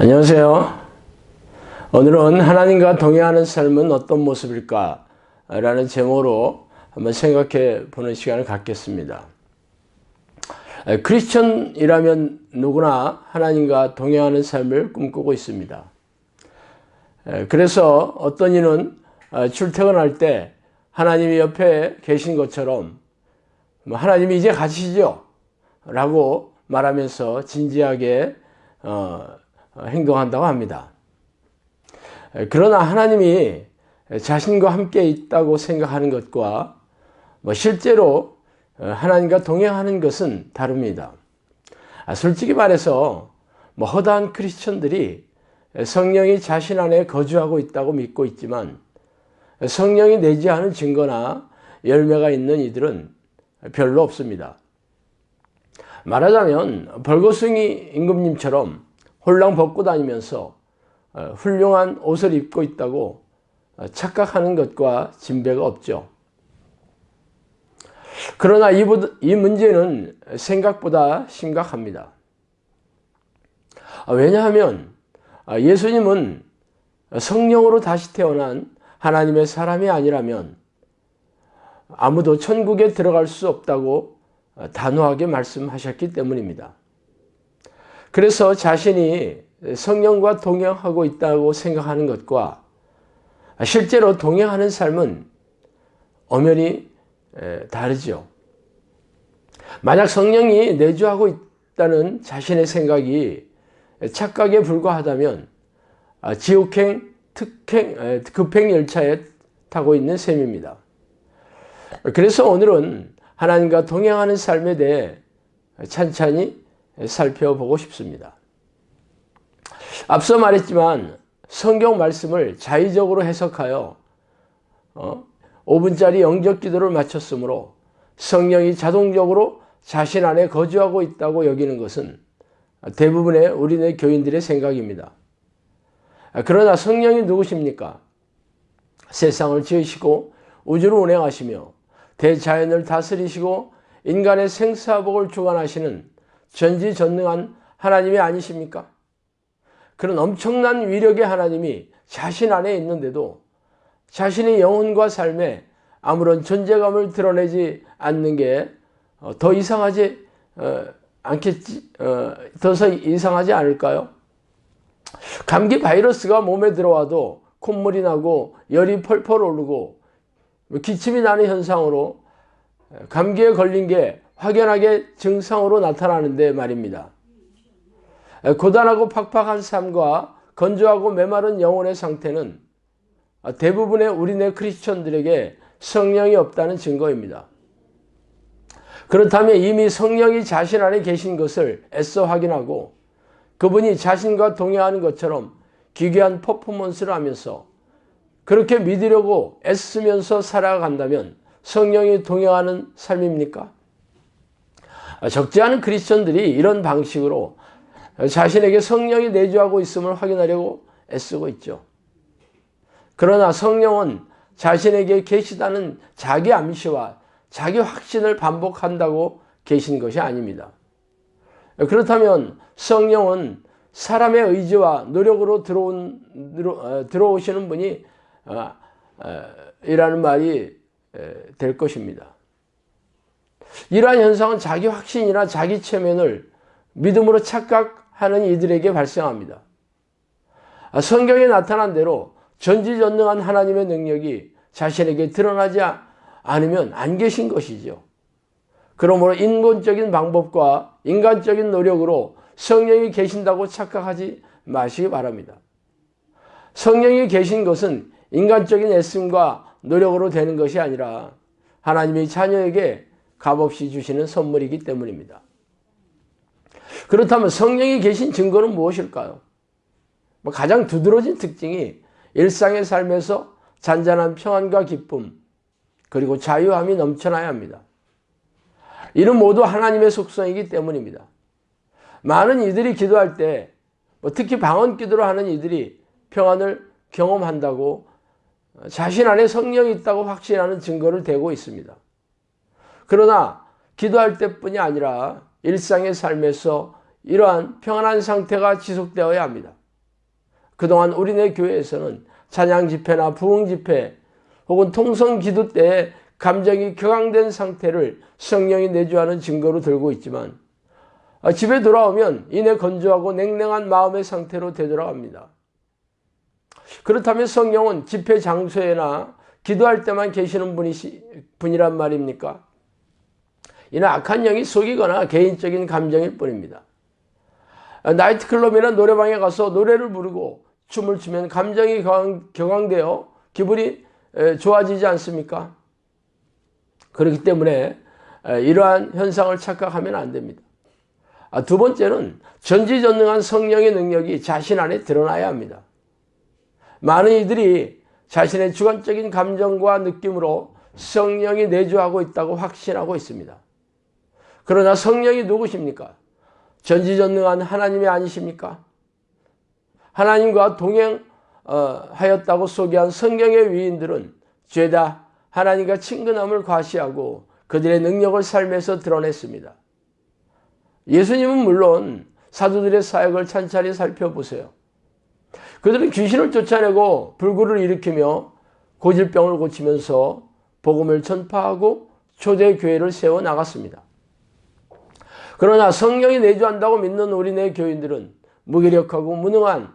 안녕하세요. 오늘은 하나님과 동행하는 삶은 어떤 모습일까? 라는 제목으로 한번 생각해 보는 시간을 갖겠습니다. 크리스천이라면 누구나 하나님과 동행하는 삶을 꿈꾸고 있습니다. 그래서 어떤 이는 출퇴근할 때 하나님이 옆에 계신 것처럼 하나님이 이제 가시죠? 라고 말하면서 진지하게 행동한다고 합니다. 그러나 하나님이 자신과 함께 있다고 생각하는 것과 실제로 하나님과 동행하는 것은 다릅니다. 솔직히 말해서 허다한 크리스천들이 성령이 자신 안에 거주하고 있다고 믿고 있지만 성령이 내지 않은 증거나 열매가 있는 이들은 별로 없습니다. 말하자면 벌거숭이 임금님처럼 홀랑 벗고 다니면서 훌륭한 옷을 입고 있다고 착각하는 것과 진배가 없죠. 그러나 이 문제는 생각보다 심각합니다. 왜냐하면 예수님은 성령으로 다시 태어난 하나님의 사람이 아니라면 아무도 천국에 들어갈 수 없다고 단호하게 말씀하셨기 때문입니다. 그래서 자신이 성령과 동행하고 있다고 생각하는 것과 실제로 동행하는 삶은 엄연히 다르죠. 만약 성령이 내주하고 있다는 자신의 생각이 착각에 불과하다면 지옥행, 급행 열차에 타고 있는 셈입니다. 그래서 오늘은 하나님과 동행하는 삶에 대해 찬찬히 살펴보고 싶습니다. 앞서 말했지만 성경 말씀을 자의적으로 해석하여 5분짜리 영적 기도를 마쳤으므로 성령이 자동적으로 자신 안에 거주하고 있다고 여기는 것은 대부분의 우리네 교인들의 생각입니다. 그러나 성령이 누구십니까? 세상을 지으시고 우주를 운행하시며 대자연을 다스리시고 인간의 생사복을 주관하시는 전지전능한 하나님이 아니십니까? 그런 엄청난 위력의 하나님이 자신 안에 있는데도 자신의 영혼과 삶에 아무런 존재감을 드러내지 않는 게 더 이상하지 않을까요? 감기 바이러스가 몸에 들어와도 콧물이 나고 열이 펄펄 오르고 기침이 나는 현상으로 감기에 걸린 게 확연하게 증상으로 나타나는데 말입니다. 고단하고 팍팍한 삶과 건조하고 메마른 영혼의 상태는 대부분의 우리네 크리스천들에게 성령이 없다는 증거입니다. 그렇다면 이미 성령이 자신 안에 계신 것을 애써 확인하고 그분이 자신과 동행하는 것처럼 기괴한 퍼포먼스를 하면서 그렇게 믿으려고 애쓰면서 살아간다면 성령이 동행하는 삶입니까? 적지 않은 크리스천들이 이런 방식으로 자신에게 성령이 내주하고 있음을 확인하려고 애쓰고 있죠. 그러나 성령은 자신에게 계시다는 자기 암시와 자기 확신을 반복한다고 계신 것이 아닙니다. 그렇다면 성령은 사람의 의지와 노력으로 들어오시는 분이 이라는 말이 될 것입니다. 이러한 현상은 자기 확신이나 자기 체면을 믿음으로 착각하는 이들에게 발생합니다. 성경에 나타난 대로 전지전능한 하나님의 능력이 자신에게 드러나지 않으면 안 계신 것이죠. 그러므로 인본적인 방법과 인간적인 노력으로 성령이 계신다고 착각하지 마시기 바랍니다. 성령이 계신 것은 인간적인 애씀과 노력으로 되는 것이 아니라 하나님이 자녀에게 값없이 주시는 선물이기 때문입니다. 그렇다면 성령이 계신 증거는 무엇일까요? 가장 두드러진 특징이 일상의 삶에서 잔잔한 평안과 기쁨 그리고 자유함이 넘쳐나야 합니다. 이는 모두 하나님의 속성이기 때문입니다. 많은 이들이 기도할 때 특히 방언 기도를 하는 이들이 평안을 경험한다고 자신 안에 성령이 있다고 확신하는 증거를 대고 있습니다. 그러나 기도할 때뿐이 아니라 일상의 삶에서 이러한 평안한 상태가 지속되어야 합니다. 그동안 우리네 교회에서는 찬양 집회나 부흥 집회 혹은 통성 기도 때 감정이 격앙된 상태를 성령이 내주하는 증거로 들고 있지만 집에 돌아오면 이내 건조하고 냉랭한 마음의 상태로 되돌아갑니다. 그렇다면 성령은 집회 장소에나 기도할 때만 계시는 분이란 말입니까? 이는 악한 영이 속이거나 개인적인 감정일 뿐입니다. 나이트클럽이나 노래방에 가서 노래를 부르고 춤을 추면 감정이 격앙되어 기분이 좋아지지 않습니까? 그렇기 때문에 이러한 현상을 착각하면 안 됩니다. 두 번째는 전지전능한 성령의 능력이 자신 안에 드러나야 합니다. 많은 이들이 자신의 주관적인 감정과 느낌으로 성령이 내주하고 있다고 확신하고 있습니다. 그러나 성령이 누구십니까? 전지전능한 하나님이 아니십니까? 하나님과 동행하였다고 소개한 성경의 위인들은 죄다 하나님과 친근함을 과시하고 그들의 능력을 삶에서 드러냈습니다. 예수님은 물론 사도들의 사역을 찬찬히 살펴보세요. 그들은 귀신을 쫓아내고 불구를 일으키며 고질병을 고치면서 복음을 전파하고 초대교회를 세워나갔습니다. 그러나 성령이 내주한다고 믿는 우리네 교인들은 무기력하고 무능한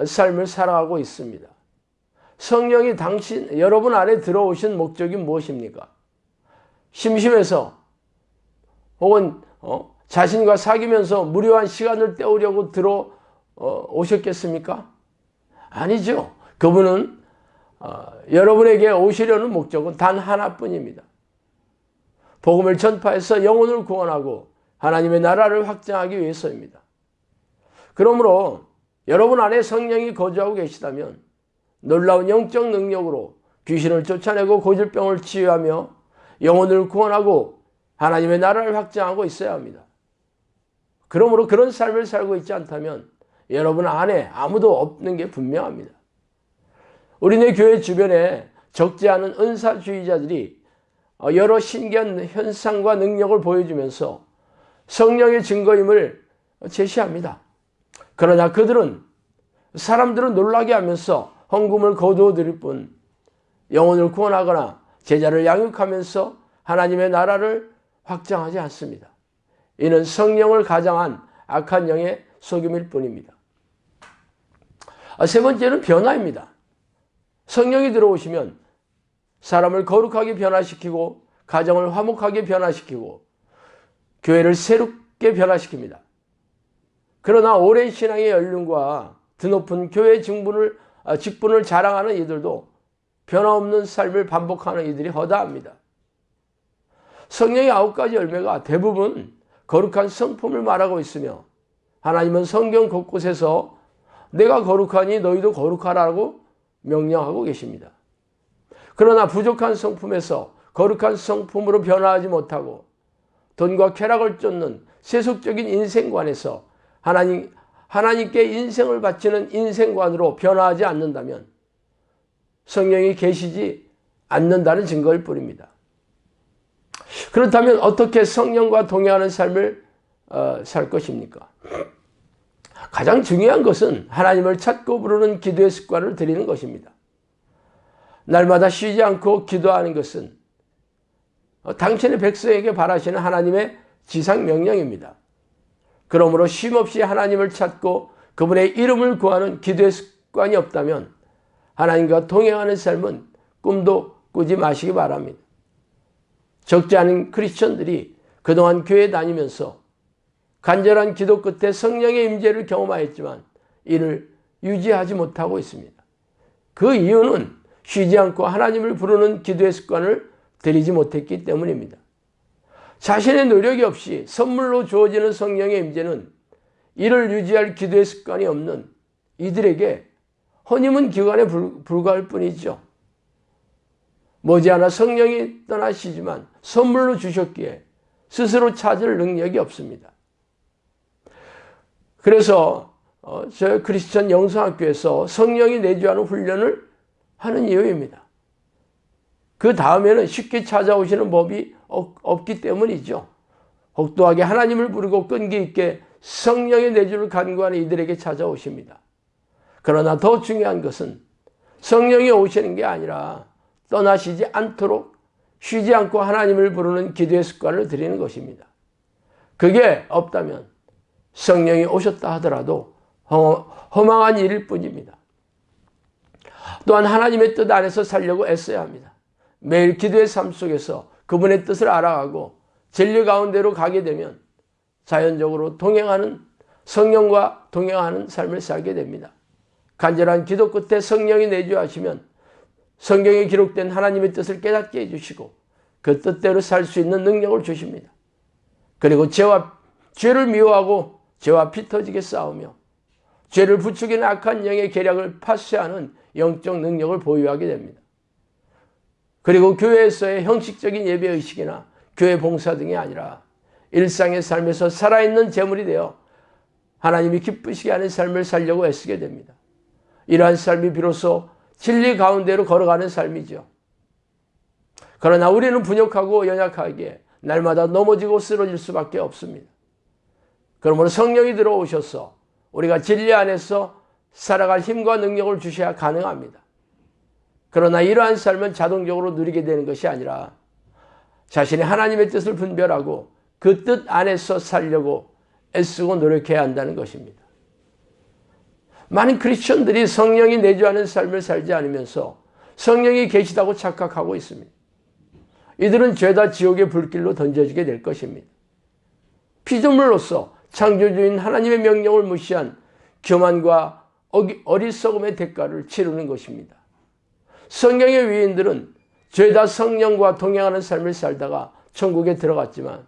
삶을 살아가고 있습니다. 성령이 여러분 안에 들어오신 목적이 무엇입니까? 심심해서 혹은 자신과 사귀면서 무료한 시간을 때우려고 들어오셨겠습니까? 아니죠. 그분은 여러분에게 오시려는 목적은 단 하나뿐입니다. 복음을 전파해서 영혼을 구원하고 하나님의 나라를 확장하기 위해서입니다. 그러므로 여러분 안에 성령이 거주하고 계시다면 놀라운 영적 능력으로 귀신을 쫓아내고 고질병을 치유하며 영혼을 구원하고 하나님의 나라를 확장하고 있어야 합니다. 그러므로 그런 삶을 살고 있지 않다면 여러분 안에 아무도 없는 게 분명합니다. 우리네 교회 주변에 적지 않은 은사주의자들이 여러 신기한 현상과 능력을 보여주면서 성령의 증거임을 제시합니다. 그러나 사람들은 놀라게 하면서 헌금을 거두어 드릴 뿐 영혼을 구원하거나 제자를 양육하면서 하나님의 나라를 확장하지 않습니다. 이는 성령을 가장한 악한 영의 속임일 뿐입니다. 세 번째는 변화입니다. 성령이 들어오시면 사람을 거룩하게 변화시키고 가정을 화목하게 변화시키고 교회를 새롭게 변화시킵니다. 그러나 오랜 신앙의 연륜과 드높은 교회 직분을 자랑하는 이들도 변화없는 삶을 반복하는 이들이 허다합니다. 성령의 9가지 열매가 대부분 거룩한 성품을 말하고 있으며 하나님은 성경 곳곳에서 내가 거룩하니 너희도 거룩하라고 명령하고 계십니다. 그러나 부족한 성품에서 거룩한 성품으로 변화하지 못하고 돈과 쾌락을 쫓는 세속적인 인생관에서 하나님께 인생을 바치는 인생관으로 변화하지 않는다면 성령이 계시지 않는다는 증거일 뿐입니다. 그렇다면 어떻게 성령과 동행하는 삶을 살 것입니까? 가장 중요한 것은 하나님을 찾고 부르는 기도의 습관을 들이는 것입니다. 날마다 쉬지 않고 기도하는 것은 당신의 백성에게 바라시는 하나님의 지상명령입니다. 그러므로 쉼없이 하나님을 찾고 그분의 이름을 구하는 기도의 습관이 없다면 하나님과 동행하는 삶은 꿈도 꾸지 마시기 바랍니다. 적지 않은 크리스천들이 그동안 교회 다니면서 간절한 기도 끝에 성령의 임재를 경험하였지만 이를 유지하지 못하고 있습니다. 그 이유는 쉬지 않고 하나님을 부르는 기도의 습관을 들이지 못했기 때문입니다. 자신의 노력이 없이 선물로 주어지는 성령의 임재는 이를 유지할 기도의 습관이 없는 이들에게 허니문 기간에 불과할 뿐이죠. 머지않아 성령이 떠나시지만 선물로 주셨기에 스스로 찾을 능력이 없습니다. 그래서 저 크리스천 영성학교에서 성령이 내주하는 훈련을 하는 이유입니다. 그 다음에는 쉽게 찾아오시는 법이 없기 때문이죠. 혹독하게 하나님을 부르고 끈기 있게 성령의 내주를 간구하는 이들에게 찾아오십니다. 그러나 더 중요한 것은 성령이 오시는 게 아니라 떠나시지 않도록 쉬지 않고 하나님을 부르는 기도의 습관을 들이는 것입니다. 그게 없다면 성령이 오셨다 하더라도 허망한 일일 뿐입니다. 또한 하나님의 뜻 안에서 살려고 애써야 합니다. 매일 기도의 삶 속에서 그분의 뜻을 알아가고 진리 가운데로 가게 되면 자연적으로 성령과 동행하는 삶을 살게 됩니다. 간절한 기도 끝에 성령이 내주하시면 성경에 기록된 하나님의 뜻을 깨닫게 해주시고 그 뜻대로 살 수 있는 능력을 주십니다. 그리고 죄를 미워하고 죄와 피 터지게 싸우며 죄를 부추기는 악한 영의 계략을 파쇄하는 영적 능력을 보유하게 됩니다. 그리고 교회에서의 형식적인 예배의식이나 교회 봉사 등이 아니라 일상의 삶에서 살아있는 제물이 되어 하나님이 기쁘시게 하는 삶을 살려고 애쓰게 됩니다. 이러한 삶이 비로소 진리 가운데로 걸어가는 삶이죠. 그러나 우리는 부족하고 연약하기에 날마다 넘어지고 쓰러질 수밖에 없습니다. 그러므로 성령이 들어오셔서 우리가 진리 안에서 살아갈 힘과 능력을 주셔야 가능합니다. 그러나 이러한 삶은 자동적으로 누리게 되는 것이 아니라 자신이 하나님의 뜻을 분별하고 그 뜻 안에서 살려고 애쓰고 노력해야 한다는 것입니다. 많은 크리스천들이 성령이 내주하는 삶을 살지 않으면서 성령이 계시다고 착각하고 있습니다. 이들은 죄다 지옥의 불길로 던져지게 될 것입니다. 피조물로서 창조주인 하나님의 명령을 무시한 교만과 어리석음의 대가를 치르는 것입니다. 성경의 위인들은 죄다 성령과 동행하는 삶을 살다가 천국에 들어갔지만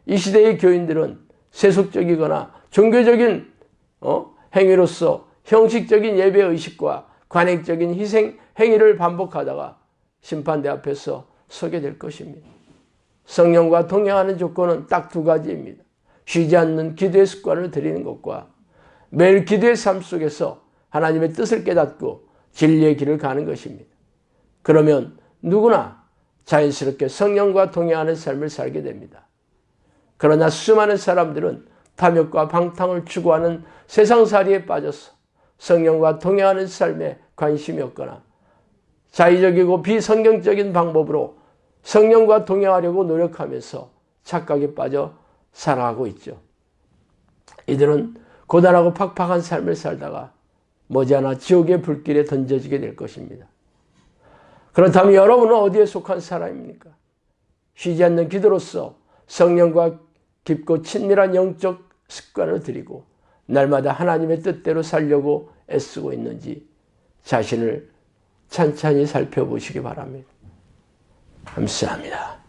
이 시대의 교인들은 세속적이거나 종교적인 행위로서 형식적인 예배의식과 관행적인 희생 행위를 반복하다가 심판대 앞에서 서게 될 것입니다. 성령과 동행하는 조건은 딱 두 가지입니다. 쉬지 않는 기도의 습관을 들이는 것과 매일 기도의 삶 속에서 하나님의 뜻을 깨닫고 진리의 길을 가는 것입니다. 그러면 누구나 자연스럽게 성령과 동행하는 삶을 살게 됩니다. 그러나 수많은 사람들은 탐욕과 방탕을 추구하는 세상살이에 빠져서 성령과 동행하는 삶에 관심이 없거나 자의적이고 비성경적인 방법으로 성령과 동행하려고 노력하면서 착각에 빠져 살아가고 있죠. 이들은 고단하고 팍팍한 삶을 살다가 머지않아 지옥의 불길에 던져지게 될 것입니다. 그렇다면 여러분은 어디에 속한 사람입니까? 쉬지 않는 기도로서 성령과 깊고 친밀한 영적 습관을 들이고 날마다 하나님의 뜻대로 살려고 애쓰고 있는지 자신을 찬찬히 살펴보시기 바랍니다. 감사합니다.